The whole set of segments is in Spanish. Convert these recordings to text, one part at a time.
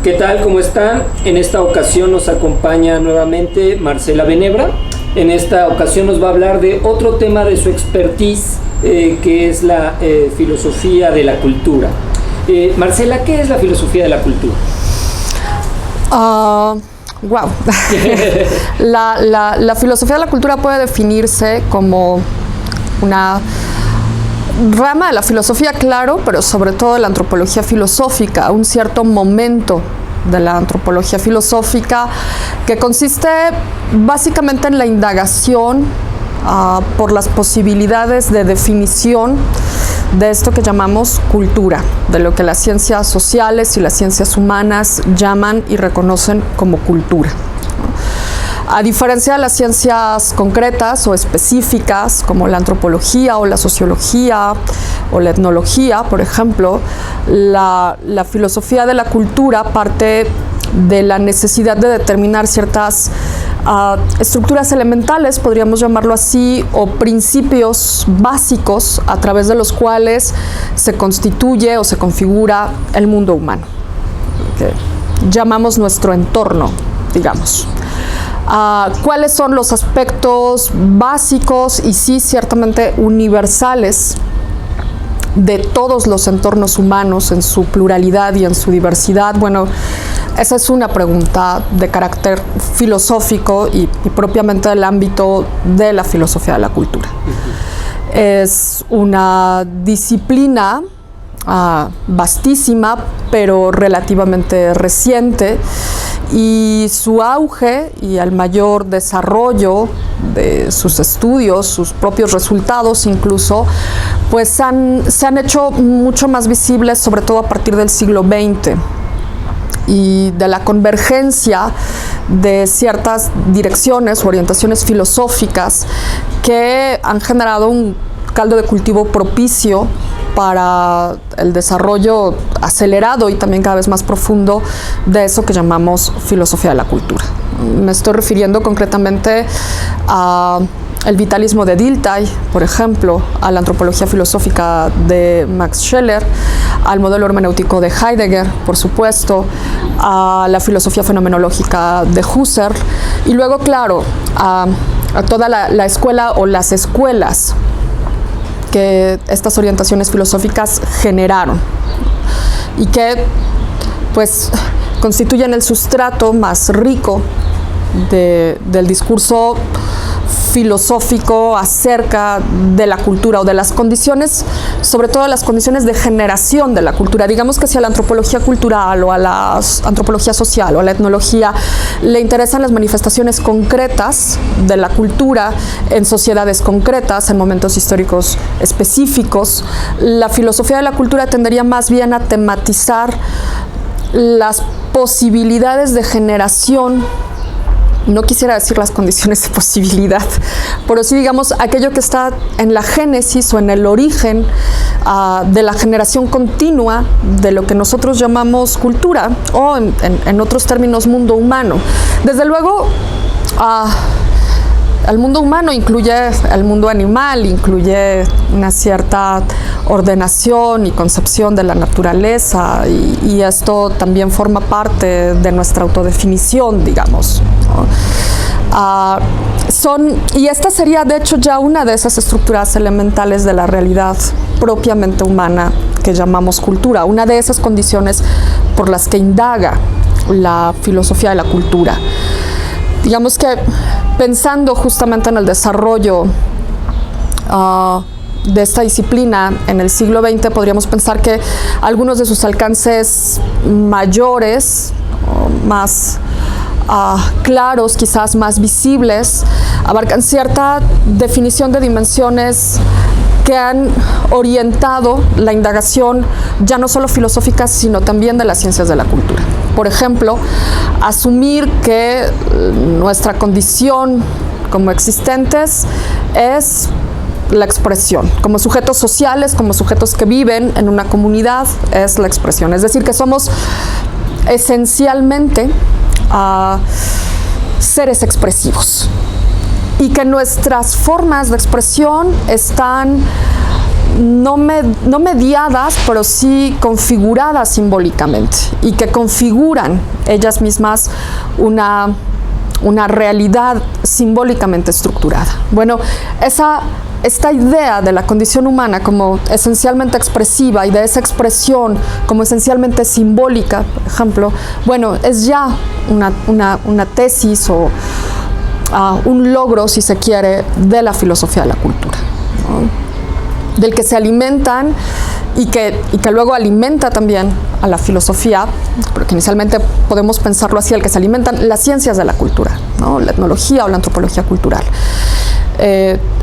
¿Qué tal? ¿Cómo están? En esta ocasión nos acompaña nuevamente Marcela Benebra. En esta ocasión nos va a hablar de otro tema de su expertise, que es la filosofía de la cultura. Marcela, ¿qué es la filosofía de la cultura? Wow. La filosofía de la cultura puede definirse como una rama de la filosofía, claro, pero sobre todo de la antropología filosófica, un cierto momento de la antropología filosófica que consiste básicamente en la indagación por las posibilidades de definición de esto que llamamos cultura, de lo que las ciencias sociales y las ciencias humanas llaman y reconocen como cultura. A diferencia de las ciencias concretas o específicas, como la antropología o la sociología o la etnología, por ejemplo, la filosofía de la cultura parte de la necesidad de determinar ciertas estructuras elementales, podríamos llamarlo así, o principios básicos a través de los cuales se constituye o se configura el mundo humano, que llamamos nuestro entorno, digamos. ¿Cuáles son los aspectos básicos y sí ciertamente universales de todos los entornos humanos en su pluralidad y en su diversidad? Bueno, esa es una pregunta de carácter filosófico y propiamente del ámbito de la filosofía de la cultura. Es una disciplina vastísima, pero relativamente reciente, y su auge y el mayor desarrollo de sus estudios, sus propios resultados incluso, pues se han hecho mucho más visibles, sobre todo a partir del siglo XX y de la convergencia de ciertas direcciones o orientaciones filosóficas que han generado un caldo de cultivo propicio para el desarrollo acelerado y también cada vez más profundo de eso que llamamos filosofía de la cultura. Me estoy refiriendo concretamente al vitalismo de Dilthey, por ejemplo, a la antropología filosófica de Max Scheler, al modelo hermenéutico de Heidegger, por supuesto, a la filosofía fenomenológica de Husserl, y luego, claro, a toda la escuela o las escuelas que estas orientaciones filosóficas generaron y que pues constituyen el sustrato más rico del discurso filosófico acerca de la cultura o de las condiciones, sobre todo las condiciones de generación de la cultura. Digamos que si a la antropología cultural o a la antropología social o a la etnología le interesan las manifestaciones concretas de la cultura en sociedades concretas, en momentos históricos específicos, la filosofía de la cultura tendería más bien a tematizar las posibilidades de generación. No quisiera decir las condiciones de posibilidad, pero sí, digamos, aquello que está en la génesis o en el origen de la generación continua de lo que nosotros llamamos cultura, o en otros términos, mundo humano. Desde luego, el mundo humano incluye el mundo animal, incluye una cierta ordenación y concepción de la naturaleza, y esto también forma parte de nuestra autodefinición, digamos, ¿no? Y esta sería de hecho ya una de esas estructuras elementales de la realidad propiamente humana que llamamos cultura, una de esas condiciones por las que indaga la filosofía de la cultura. Digamos que pensando justamente en el desarrollo de esta disciplina en el siglo XX, podríamos pensar que algunos de sus alcances mayores, más claros, quizás más visibles, abarcan cierta definición de dimensiones que han orientado la indagación ya no solo filosófica, sino también de las ciencias de la cultura. Por ejemplo, asumir que nuestra condición como existentes es la expresión. Como sujetos sociales, como sujetos que viven en una comunidad, es la expresión. Es decir, que somos esencialmente seres expresivos y que nuestras formas de expresión están no no mediadas, pero sí configuradas simbólicamente, y que configuran ellas mismas una realidad simbólicamente estructurada. Bueno, esta idea de la condición humana como esencialmente expresiva y de esa expresión como esencialmente simbólica, por ejemplo, bueno, es ya una tesis o un logro, si se quiere, de la filosofía de la cultura, ¿no? Del que se alimentan y que luego alimenta también a la filosofía, porque inicialmente podemos pensarlo así, el que se alimentan las ciencias de la cultura, ¿no? La etnología o la antropología cultural.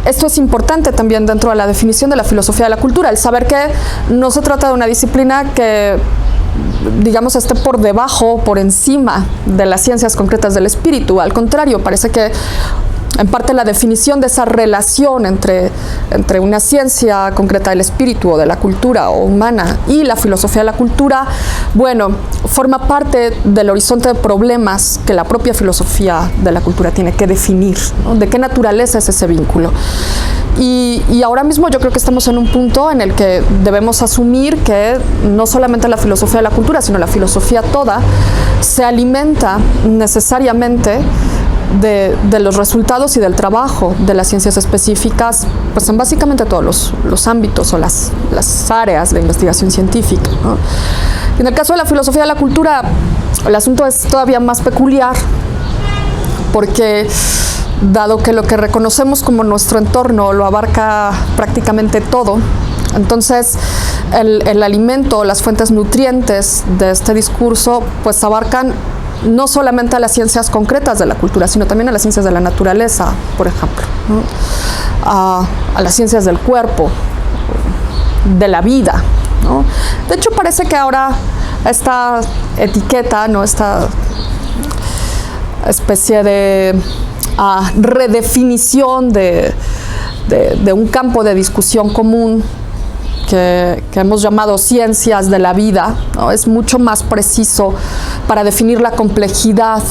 Esto es importante también dentro de la definición de la filosofía de la cultura, el saber que no se trata de una disciplina que, digamos, esté por debajo, por encima de las ciencias concretas del espíritu. Al contrario, parece que en parte la definición de esa relación entre una ciencia concreta del espíritu o de la cultura o humana y la filosofía de la cultura, bueno, forma parte del horizonte de problemas que la propia filosofía de la cultura tiene que definir, ¿no? ¿De qué naturaleza es ese vínculo? Y ahora mismo yo creo que estamos en un punto en el que debemos asumir que no solamente la filosofía de la cultura, sino la filosofía toda se alimenta necesariamente de los resultados y del trabajo de las ciencias específicas, pues en básicamente todos los ámbitos o las áreas de investigación científica, ¿no? En el caso de la filosofía de la cultura, el asunto es todavía más peculiar, porque dado que lo que reconocemos como nuestro entorno lo abarca prácticamente todo, entonces el alimento, las fuentes nutrientes de este discurso, pues abarcan no solamente a las ciencias concretas de la cultura, sino también a las ciencias de la naturaleza, por ejemplo, ¿no? A las ciencias del cuerpo, de la vida, ¿no? De hecho, parece que ahora esta etiqueta, ¿no? Esta especie de redefinición de un campo de discusión común que hemos llamado ciencias de la vida, ¿no? Es mucho más preciso para definir la complejidad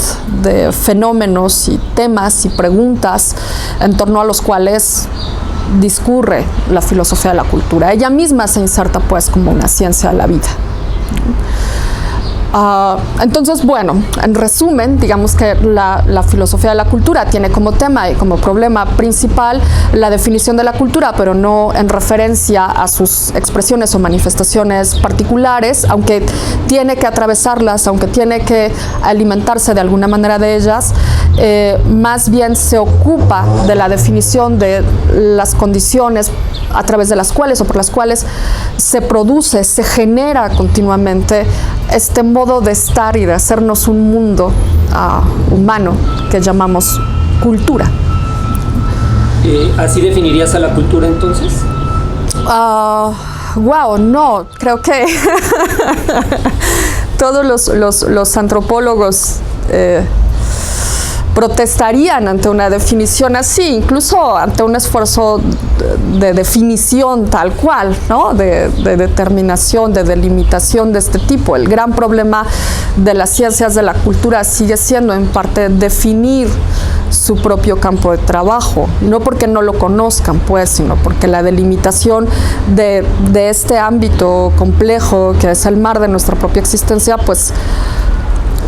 de fenómenos y temas y preguntas en torno a los cuales discurre la filosofía de la cultura. Ella misma se inserta pues como una ciencia de la vida. Entonces, bueno, en resumen, digamos que la filosofía de la cultura tiene como tema y como problema principal la definición de la cultura, pero no en referencia a sus expresiones o manifestaciones particulares, aunque tiene que atravesarlas, aunque tiene que alimentarse de alguna manera de ellas, más bien se ocupa de la definición de las condiciones a través de las cuales o por las cuales se produce, se genera continuamente este modo de estar y de hacernos un mundo humano que llamamos cultura. ¿Así definirías a la cultura entonces? Wow, no, creo que todos los antropólogos protestarían ante una definición así, incluso ante un esfuerzo de definición tal cual, ¿no? De determinación, de delimitación de este tipo. El gran problema de las ciencias de la cultura sigue siendo en parte definir su propio campo de trabajo, no porque no lo conozcan, pues, sino porque la delimitación de este ámbito complejo que es el mar de nuestra propia existencia, pues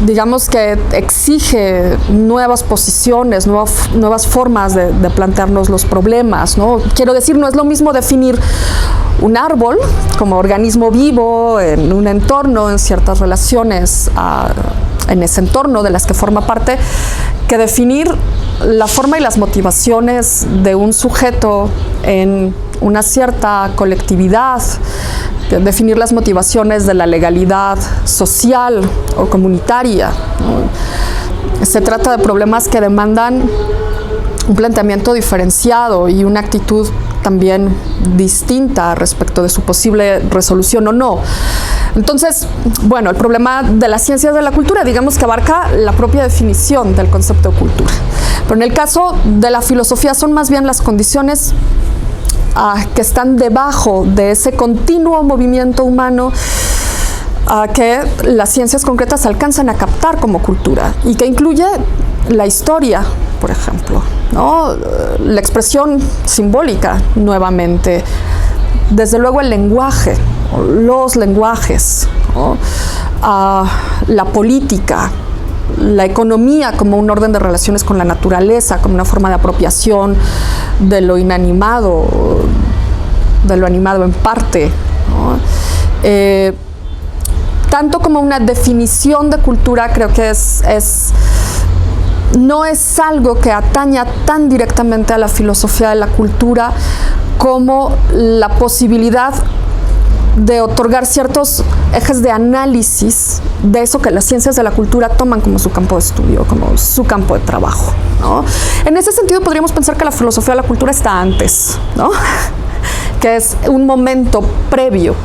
digamos que exige nuevas posiciones, nuevas formas de plantearnos los problemas, ¿no? Quiero decir, no es lo mismo definir un árbol como organismo vivo en un entorno, en ciertas relaciones en ese entorno de las que forma parte, que definir la forma y las motivaciones de un sujeto en una cierta colectividad, definir las motivaciones de la legalidad social o comunitaria, ¿no? Se trata de problemas que demandan un planteamiento diferenciado y una actitud también distinta respecto de su posible resolución o no. Entonces, bueno, el problema de las ciencias de la cultura, digamos que abarca la propia definición del concepto de cultura. Pero en el caso de la filosofía son más bien las condiciones que están debajo de ese continuo movimiento humano que las ciencias concretas alcanzan a captar como cultura y que incluye la historia, por ejemplo, ¿no? La expresión simbólica, nuevamente, desde luego el lenguaje, los lenguajes, ¿no? La política, la economía como un orden de relaciones con la naturaleza, como una forma de apropiación de lo inanimado, de lo animado en parte, ¿no? Tanto como una definición de cultura, creo que no es algo que ataña tan directamente a la filosofía de la cultura como la posibilidad de otorgar ciertos ejes de análisis de eso que las ciencias de la cultura toman como su campo de estudio, como su campo de trabajo, ¿no? En ese sentido podríamos pensar que la filosofía de la cultura está antes, ¿no? Que es un momento previo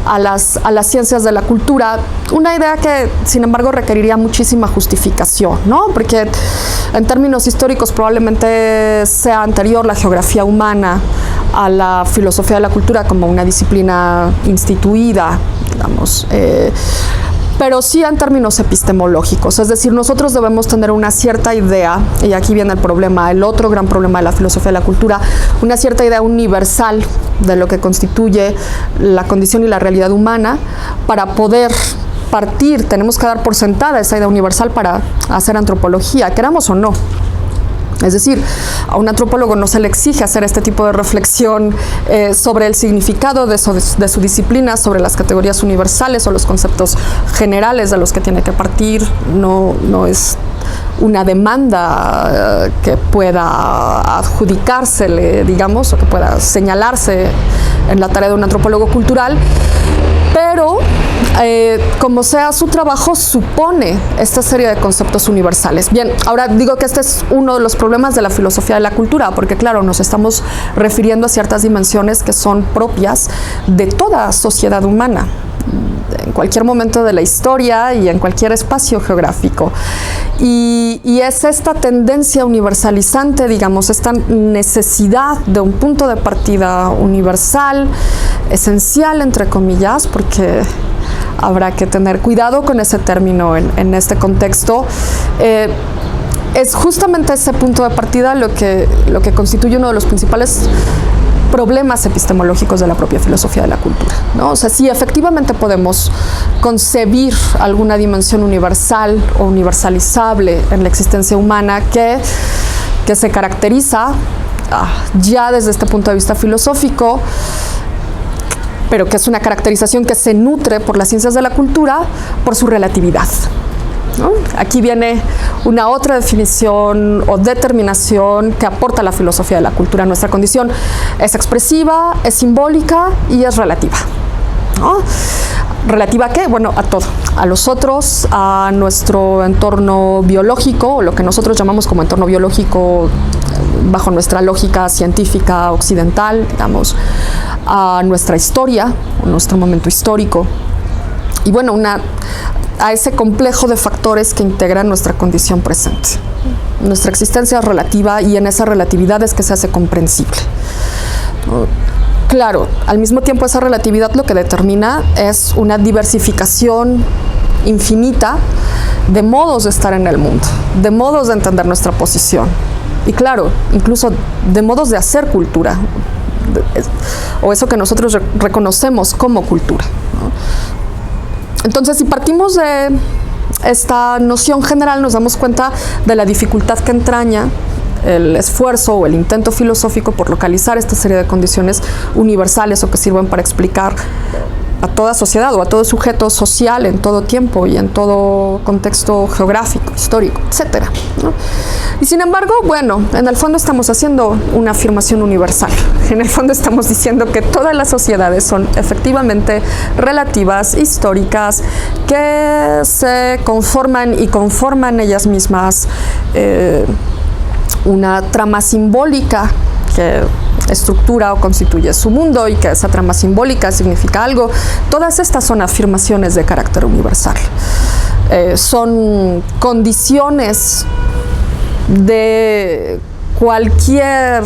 a las ciencias de la cultura, una idea que sin embargo requeriría muchísima justificación, ¿no? Porque en términos históricos probablemente sea anterior la geografía humana a la filosofía de la cultura como una disciplina instituida, digamos, pero sí en términos epistemológicos, es decir, nosotros debemos tener una cierta idea, y aquí viene el problema, el otro gran problema de la filosofía de la cultura, una cierta idea universal de lo que constituye la condición y la realidad humana. Para poder partir, tenemos que dar por sentada esa idea universal para hacer antropología, queramos o no. Es decir, a un antropólogo no se le exige hacer este tipo de reflexión sobre el significado de su disciplina, sobre las categorías universales o los conceptos generales de los que tiene que partir. No es una demanda que pueda adjudicársele, digamos, o que pueda señalarse en la tarea de un antropólogo cultural. Pero, como sea su trabajo, supone esta serie de conceptos universales. Bien, ahora digo que este es uno de los problemas de la filosofía de la cultura, porque claro, nos estamos refiriendo a ciertas dimensiones que son propias de toda sociedad humana, en cualquier momento de la historia y en cualquier espacio geográfico. Y es esta tendencia universalizante, digamos, esta necesidad de un punto de partida universal, esencial, entre comillas, porque habrá que tener cuidado con ese término en este contexto. Es justamente ese punto de partida lo que constituye uno de los principales problemas epistemológicos de la propia filosofía de la cultura, ¿no? O sea, si efectivamente podemos concebir alguna dimensión universal o universalizable en la existencia humana que se caracteriza ya desde este punto de vista filosófico, pero que es una caracterización que se nutre por las ciencias de la cultura, por su relatividad, ¿no? Aquí viene una otra definición o determinación que aporta la filosofía de la cultura. Nuestra condición es expresiva, es simbólica y es relativa, ¿no? ¿Relativa a qué? Bueno, a todo, a los otros, a nuestro entorno biológico, o lo que nosotros llamamos como entorno biológico bajo nuestra lógica científica occidental, digamos, a nuestra historia, a nuestro momento histórico, y bueno, a ese complejo de factores que integran nuestra condición presente. Nuestra existencia es relativa y en esa relatividad es que se hace comprensible. Claro, al mismo tiempo esa relatividad lo que determina es una diversificación infinita de modos de estar en el mundo, de modos de entender nuestra posición y claro, incluso de modos de hacer cultura, o eso que nosotros reconocemos como cultura, ¿no? Entonces, si partimos de esta noción general, nos damos cuenta de la dificultad que entraña el esfuerzo o el intento filosófico por localizar esta serie de condiciones universales o que sirven para explicar a toda sociedad o a todo sujeto social en todo tiempo y en todo contexto geográfico, histórico, etcétera, ¿no? Y sin embargo, bueno, en el fondo estamos haciendo una afirmación universal. En el fondo estamos diciendo que todas las sociedades son efectivamente relativas, históricas, que se conforman y conforman ellas mismas una trama simbólica que estructura o constituye su mundo y que esa trama simbólica significa algo. Todas estas son afirmaciones de carácter universal. Son condiciones de cualquier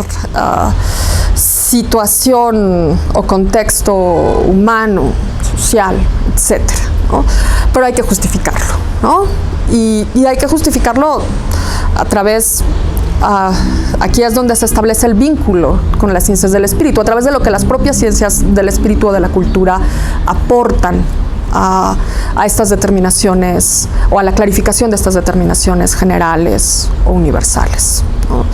situación o contexto humano, social, etcétera, ¿no? Pero hay que justificarlo, ¿no? Y hay que justificarlo a través aquí es donde se establece el vínculo con las ciencias del espíritu, a través de lo que las propias ciencias del espíritu o de la cultura aportan a estas determinaciones o a la clarificación de estas determinaciones generales o universales, ¿no?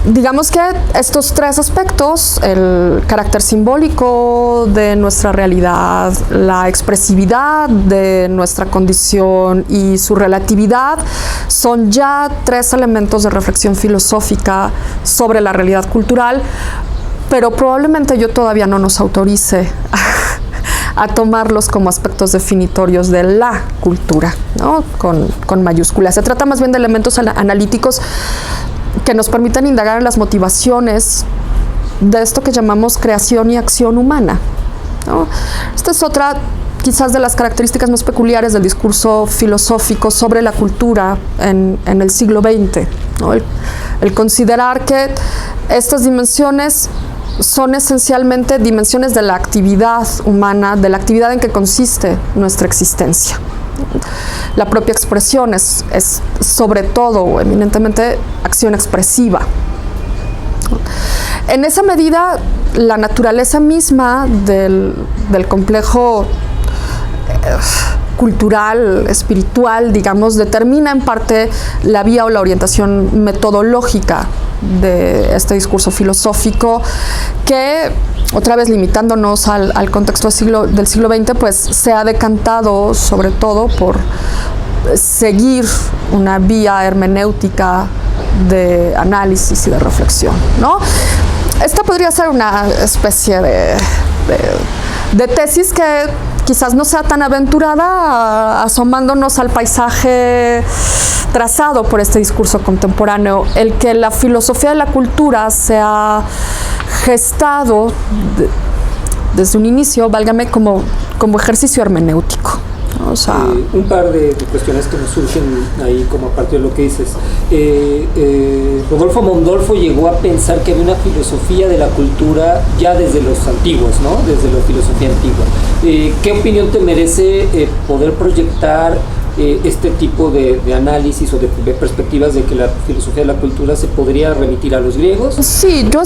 Digamos que estos tres aspectos, el carácter simbólico de nuestra realidad, la expresividad de nuestra condición y su relatividad, son ya tres elementos de reflexión filosófica sobre la realidad cultural, pero probablemente ello todavía no nos autorice a tomarlos como aspectos definitorios de la cultura, ¿no? Con mayúsculas. Se trata más bien de elementos analíticos que nos permiten indagar en las motivaciones de esto que llamamos creación y acción humana, ¿no? Esta es otra, quizás, de las características más peculiares del discurso filosófico sobre la cultura en el siglo XX, ¿no? El considerar que estas dimensiones son esencialmente dimensiones de la actividad humana, de la actividad en que consiste nuestra existencia. La propia expresión es sobre todo, eminentemente, acción expresiva. En esa medida, la naturaleza misma del complejo cultural, espiritual, digamos, determina en parte la vía o la orientación metodológica de este discurso filosófico que, otra vez limitándonos al contexto del siglo XX, pues se ha decantado sobre todo por seguir una vía hermenéutica de análisis y de reflexión, ¿no? Esta podría ser una especie de tesis que quizás no sea tan aventurada, asomándonos al paisaje trazado por este discurso contemporáneo, el que la filosofía de la cultura se ha gestado desde un inicio, válgame, como ejercicio hermenéutico, ¿no? O sea, un par de cuestiones que nos surgen ahí como a partir de lo que dices. Rodolfo Mondolfo llegó a pensar que había una filosofía de la cultura ya desde los antiguos, ¿no? Desde la filosofía antigua. ¿Qué opinión te merece poder proyectar este tipo de análisis o de perspectivas de que la filosofía de la cultura se podría remitir a los griegos? Sí, yo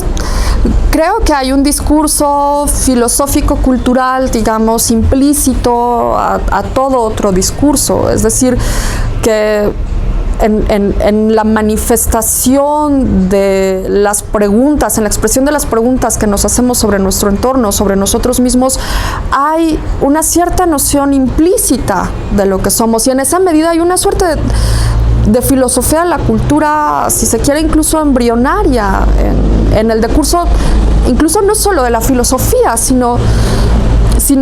creo que hay un discurso filosófico-cultural, digamos, implícito a todo otro discurso. Es decir, que en la manifestación de las preguntas, en la expresión de las preguntas que nos hacemos sobre nuestro entorno, sobre nosotros mismos, hay una cierta noción implícita de lo que somos, y en esa medida hay una suerte de filosofía de la cultura, si se quiere, incluso embrionaria en el discurso, incluso no solo de la filosofía, sino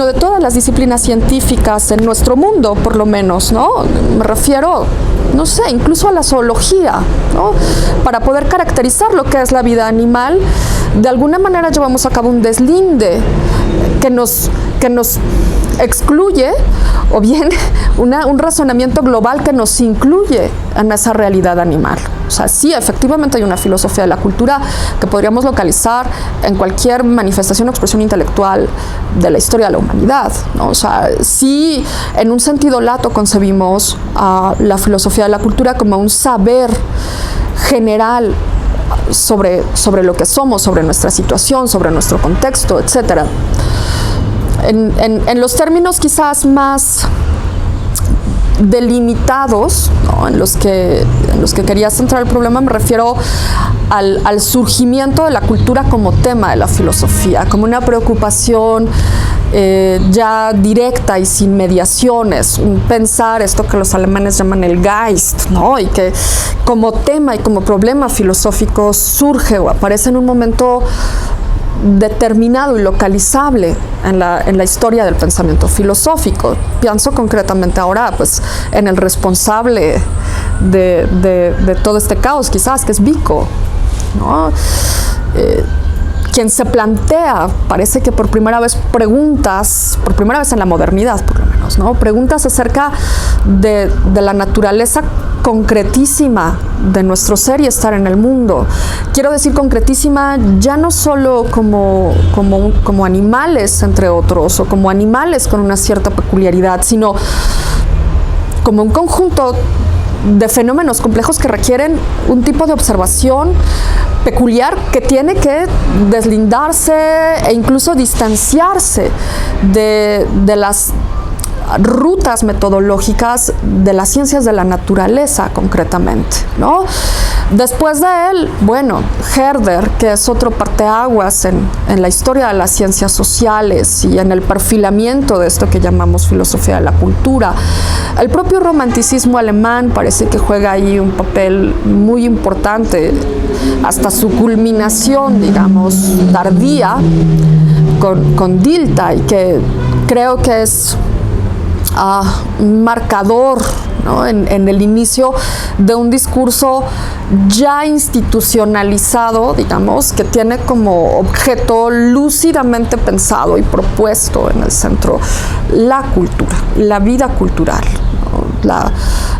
de todas las disciplinas científicas en nuestro mundo, por lo menos, ¿no? Me refiero, no sé, incluso a la zoología, ¿no? Para poder caracterizar lo que es la vida animal, de alguna manera llevamos a cabo un deslinde que nos excluye, o bien un razonamiento global que nos incluye en esa realidad animal. O sea, sí, efectivamente hay una filosofía de la cultura que podríamos localizar en cualquier manifestación o expresión intelectual de la historia de la humanidad, ¿no? O sea, sí, en un sentido lato concebimos a la filosofía de la cultura como un saber general sobre lo que somos, sobre nuestra situación, sobre nuestro contexto, etcétera. En los términos quizás más delimitados, ¿no? en los que quería centrar el problema, me refiero al surgimiento de la cultura como tema de la filosofía, como una preocupación ya directa y sin mediaciones, un pensar esto que los alemanes llaman el Geist, ¿no? Y que como tema y como problema filosófico surge o aparece en un momento determinado y localizable en la historia del pensamiento filosófico. Pienso concretamente ahora pues en el responsable de todo este caos, quizás, que es Vico, ¿no? Quien se plantea, parece que por primera vez en la modernidad por lo menos, ¿no? Preguntas acerca de la naturaleza concretísima de nuestro ser y estar en el mundo. Quiero decir concretísima ya no solo como animales, entre otros, o como animales con una cierta peculiaridad, sino como un conjunto de fenómenos complejos que requieren un tipo de observación peculiar que tiene que deslindarse e incluso distanciarse de las rutas metodológicas de las ciencias de la naturaleza, concretamente, ¿no? Después de él, bueno, Herder, que es otro parteaguas en la historia de las ciencias sociales y en el perfilamiento de esto que llamamos filosofía de la cultura. El propio romanticismo alemán parece que juega ahí un papel muy importante, hasta su culminación, digamos, tardía, con Dilthey, que creo que es un marcador, ¿no? en el inicio de un discurso ya institucionalizado, digamos, que tiene como objeto lúcidamente pensado y propuesto en el centro la cultura, la vida cultural, ¿no?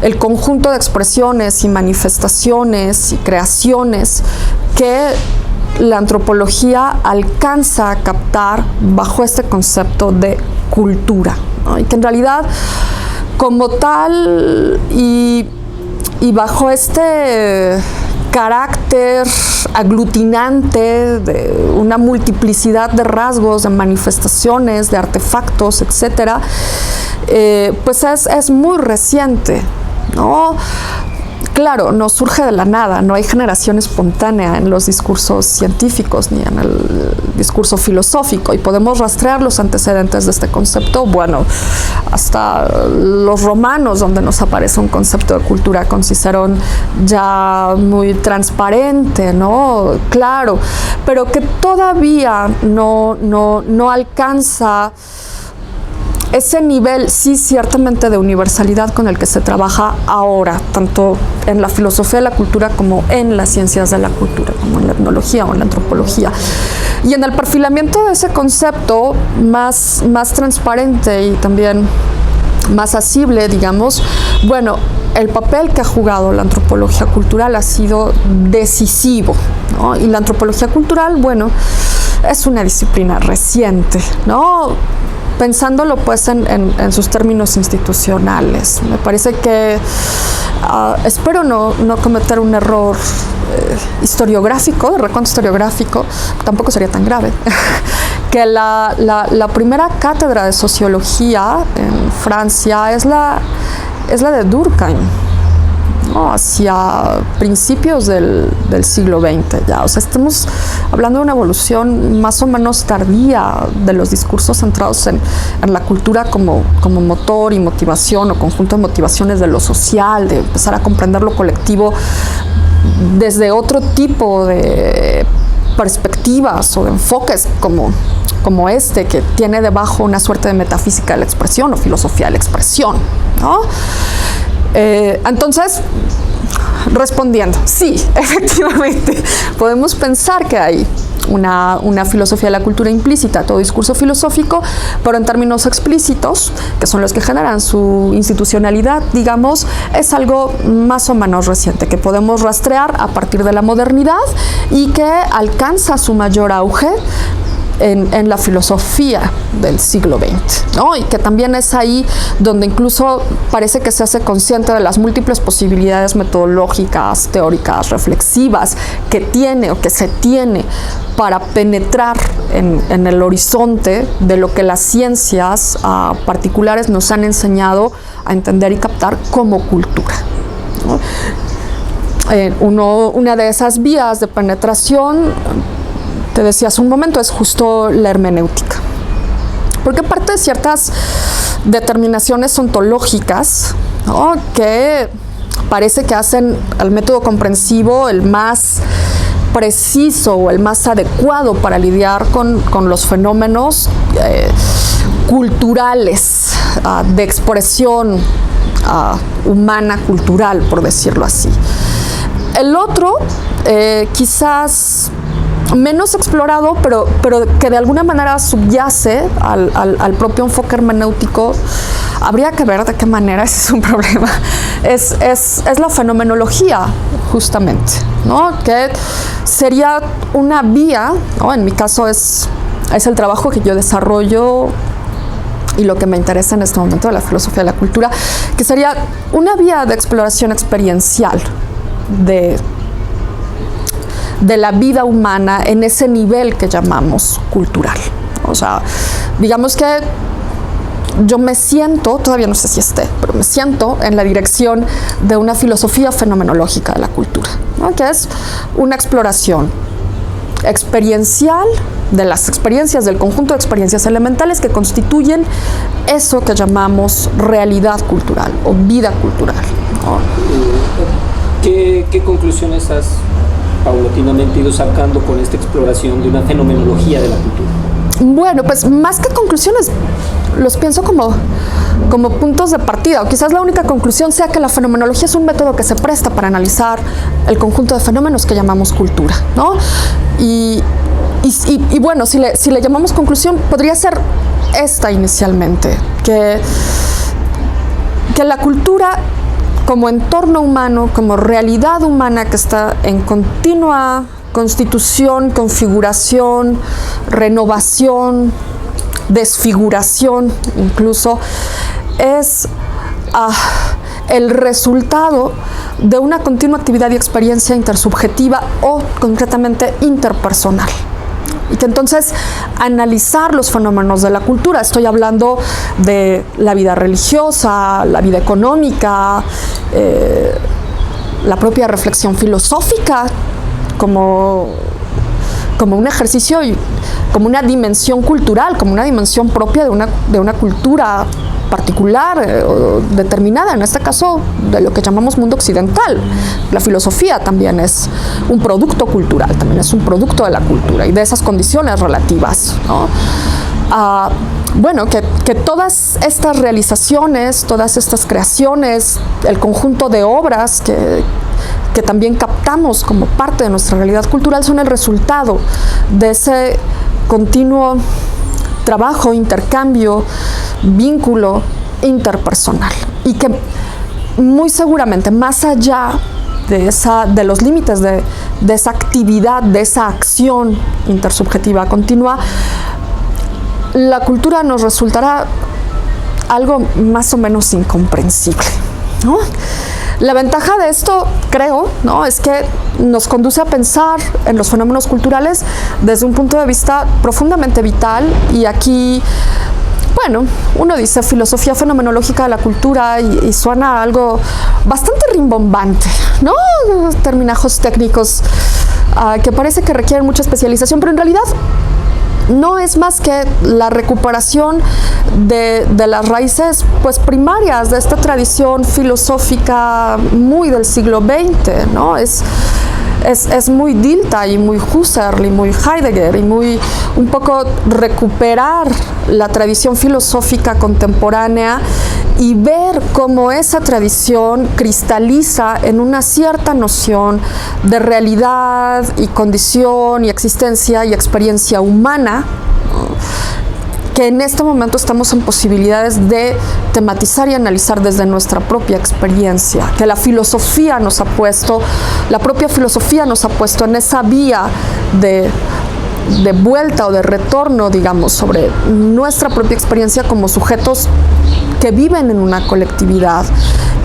El conjunto de expresiones y manifestaciones y creaciones que la antropología alcanza a captar bajo este concepto de cultura, ¿no? Y que en realidad, como tal, y bajo este carácter aglutinante de una multiplicidad de rasgos, de manifestaciones, de artefactos, etcétera, pues es muy reciente, ¿no? Claro, no surge de la nada, no hay generación espontánea en los discursos científicos ni en el discurso filosófico, y podemos rastrear los antecedentes de este concepto, bueno, hasta los romanos, donde nos aparece un concepto de cultura con Cicerón ya muy transparente, ¿no? Claro, pero que todavía no alcanza ese nivel, sí, ciertamente de universalidad con el que se trabaja ahora, tanto en la filosofía de la cultura como en las ciencias de la cultura, como en la etnología o en la antropología. Y en el perfilamiento de ese concepto más transparente y también más asible, digamos, bueno, el papel que ha jugado la antropología cultural ha sido decisivo, ¿no? Y la antropología cultural, bueno, es una disciplina reciente, ¿no? Pensándolo pues en sus términos institucionales. Me parece que, espero no cometer un error historiográfico, de recuento historiográfico, tampoco sería tan grave, que la primera cátedra de sociología en Francia es la de Durkheim, ¿no? Hacia principios del siglo XX ya. O sea, estamos hablando de una evolución más o menos tardía de los discursos centrados en la cultura como motor y motivación o conjunto de motivaciones de lo social, de empezar a comprender lo colectivo desde otro tipo de perspectivas o de enfoques como este, que tiene debajo una suerte de metafísica de la expresión o filosofía de la expresión, ¿no? Entonces, respondiendo, sí, efectivamente, podemos pensar que hay una filosofía de la cultura implícita, todo discurso filosófico, pero en términos explícitos, que son los que generan su institucionalidad, digamos, es algo más o menos reciente, que podemos rastrear a partir de la modernidad y que alcanza su mayor auge en la filosofía del siglo XX, ¿no? Y que también es ahí donde incluso parece que se hace consciente de las múltiples posibilidades metodológicas, teóricas, reflexivas que tiene o que se tiene para penetrar en el horizonte de lo que las ciencias particulares nos han enseñado a entender y captar como cultura, ¿no? Una de esas vías de penetración, te decía hace un momento, es justo la hermenéutica, porque parte de ciertas determinaciones ontológicas, ¿no?, que parece que hacen al método comprensivo el más preciso o el más adecuado para lidiar con los fenómenos culturales, de expresión humana cultural, por decirlo así. El otro, quizás menos explorado, pero que de alguna manera subyace al propio enfoque hermenéutico, habría que ver de qué manera, ese es un problema, es la fenomenología, justamente, ¿no?, que sería una vía, ¿no? En mi caso es el trabajo que yo desarrollo y lo que me interesa en este momento de la filosofía de la cultura, que sería una vía de exploración experiencial de la vida humana en ese nivel que llamamos cultural. O sea, digamos que yo me siento, todavía no sé si esté, pero me siento en la dirección de una filosofía fenomenológica de la cultura, ¿no? Que es una exploración experiencial de las experiencias, del conjunto de experiencias elementales que constituyen eso que llamamos realidad cultural o vida cultural, ¿no? ¿Qué conclusiones has paulatinamente ido sacando con esta exploración de una fenomenología de la cultura? Bueno, pues más que conclusiones, los pienso como puntos de partida, o quizás la única conclusión sea que la fenomenología es un método que se presta para analizar el conjunto de fenómenos que llamamos cultura, ¿no? Y bueno, si le llamamos conclusión, podría ser esta inicialmente, que la cultura como entorno humano, como realidad humana que está en continua constitución, configuración, renovación, desfiguración incluso, es el resultado de una continua actividad y experiencia intersubjetiva o concretamente interpersonal. Y que entonces analizar los fenómenos de la cultura, estoy hablando de la vida religiosa, la vida económica, la propia reflexión filosófica, como un ejercicio y como una dimensión cultural, como una dimensión propia de una cultura particular o determinada, en este caso de lo que llamamos mundo occidental. La filosofía también es un producto cultural, también es un producto de la cultura y de esas condiciones relativas, ¿no? Bueno, que todas estas realizaciones, todas estas creaciones, el conjunto de obras que también captamos como parte de nuestra realidad cultural son el resultado de ese continuo trabajo, intercambio, vínculo interpersonal, y que muy seguramente más allá de los límites de esa actividad, de esa acción intersubjetiva continua, la cultura nos resultará algo más o menos incomprensible, ¿no? La ventaja de esto, creo, ¿no?, es que nos conduce a pensar en los fenómenos culturales desde un punto de vista profundamente vital, y aquí, bueno, uno dice filosofía fenomenológica de la cultura y suena algo bastante rimbombante, ¿no? Terminajos técnicos que parece que requieren mucha especialización, pero en realidad no es más que la recuperación de las raíces pues primarias de esta tradición filosófica muy del siglo XX, ¿no? Es muy Dilthey y muy Husserl y muy Heidegger y muy un poco recuperar la tradición filosófica contemporánea y ver cómo esa tradición cristaliza en una cierta noción de realidad y condición y existencia y experiencia humana, que en este momento estamos en posibilidades de tematizar y analizar desde nuestra propia experiencia, que la propia filosofía nos ha puesto en esa vía de vuelta o de retorno, digamos, sobre nuestra propia experiencia como sujetos que viven en una colectividad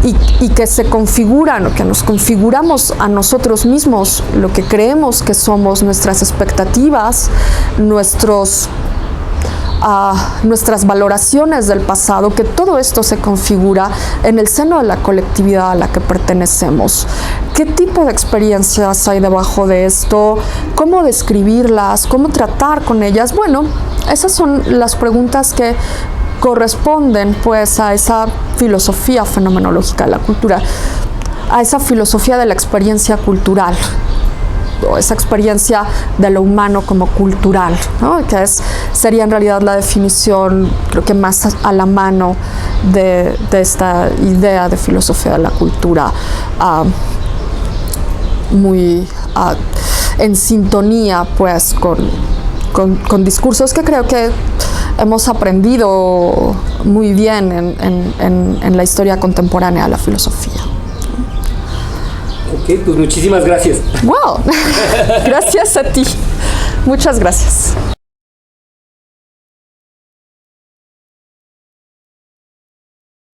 y que se configuran, o que nos configuramos a nosotros mismos, lo que creemos que somos, nuestras expectativas, nuestras valoraciones del pasado, que todo esto se configura en el seno de la colectividad a la que pertenecemos. ¿Qué tipo de experiencias hay debajo de esto? ¿Cómo describirlas? ¿Cómo tratar con ellas? Bueno, esas son las preguntas que corresponden pues a esa filosofía fenomenológica de la cultura, a esa filosofía de la experiencia cultural, o esa experiencia de lo humano como cultural, ¿no?, que sería en realidad la definición, creo que más a la mano de esta idea de filosofía de la cultura, muy en sintonía pues con discursos que creo que hemos aprendido muy bien en la historia contemporánea de la filosofía. Ok, pues muchísimas gracias. Wow, gracias a ti. Muchas gracias.